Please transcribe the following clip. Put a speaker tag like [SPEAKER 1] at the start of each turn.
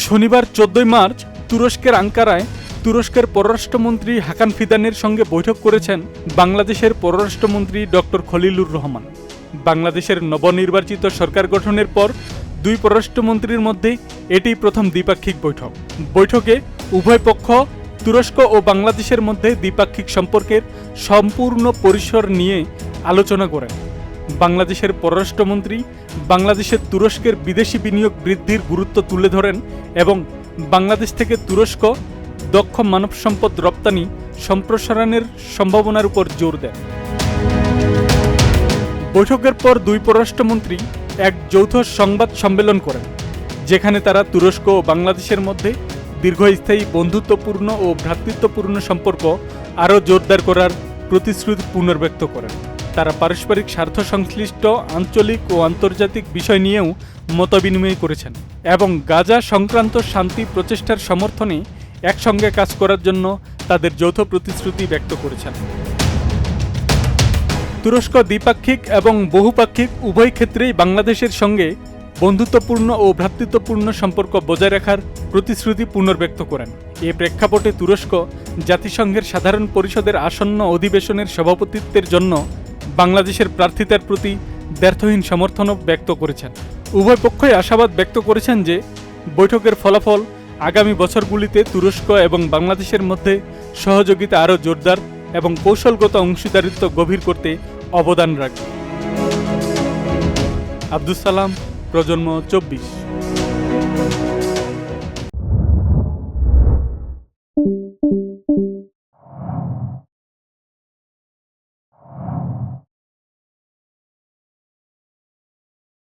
[SPEAKER 1] শনিবার 14 মার্চ তুরস্কের আঙ্কারায় তুরস্কের পররাষ্ট্রমন্ত্রী হাকান ফিদানের সঙ্গে বৈঠক করেছেন বাংলাদেশের পররাষ্ট্রমন্ত্রী ডক্টর খলিলুর রহমান। বাংলাদেশের নবনির্বাচিত সরকার গঠনের পর দুই পররাষ্ট্রমন্ত্রীর মধ্যে এটিই প্রথম দ্বিপাক্ষিক বৈঠক। বৈঠকে উভয় পক্ষ তুরস্ক ও বাংলাদেশের মধ্যে দ্বিপাক্ষিক সম্পর্কের সম্পূর্ণ পরিসর নিয়ে আলোচনা করেন। বাংলাদেশের পররাষ্ট্রমন্ত্রী বাংলাদেশের তুরস্কের বিদেশি বিনিয়োগ বৃদ্ধির গুরুত্ব তুলে ধরেন এবং বাংলাদেশ থেকে তুরস্ক দক্ষ মানব সম্পদ রপ্তানি সম্প্রসারণের সম্ভাবনার উপর জোর দেন। বৈঠকের পর দুই পররাষ্ট্রমন্ত্রী এক যৌথ সংবাদ সম্মেলন করেন, যেখানে তারা তুরস্ক ও বাংলাদেশের মধ্যে দীর্ঘস্থায়ী বন্ধুত্বপূর্ণ ও ভ্রাতৃত্বপূর্ণ সম্পর্ক আরও জোরদার করার প্রতিশ্রুতি পুনর্ব্যক্ত করেন। তারা পারস্পরিক স্বার্থ সংশ্লিষ্ট আঞ্চলিক ও আন্তর্জাতিক বিষয় নিয়েও মতবিনিময় করেছেন এবং গাজা সংক্রান্ত শান্তি প্রচেষ্টার সমর্থনে একসঙ্গে কাজ করার জন্য তাদের যৌথ প্রতিশ্রুতি ব্যক্ত করেছেন। তুরস্ক দ্বিপাক্ষিক এবং বহুপাক্ষিক উভয় ক্ষেত্রেই বাংলাদেশের সঙ্গে বন্ধুত্বপূর্ণ ও ভ্রাতৃত্বপূর্ণ সম্পর্ক বজায় রাখার প্রতিশ্রুতি পুনর্ব্যক্ত করেন। এ প্রেক্ষাপটে তুরস্ক জাতিসংঘের সাধারণ পরিষদের আসন্ন অধিবেশনের সভাপতিত্বের জন্য বাংলাদেশের প্রার্থিতার প্রতি দ্ব্যর্থহীন সমর্থনও ব্যক্ত করেছেন। উভয় পক্ষই আশাবাদ ব্যক্ত করেছেন যে বৈঠকের ফলাফল আগামী বছরগুলিতে তুরস্ক এবং বাংলাদেশের মধ্যে সহযোগিতা আরও জোরদার এবং কৌশলগত অংশীদারিত্ব গভীর করতে অবদান রাখবে। আব্দুস সালাম, প্রজন্ম 24।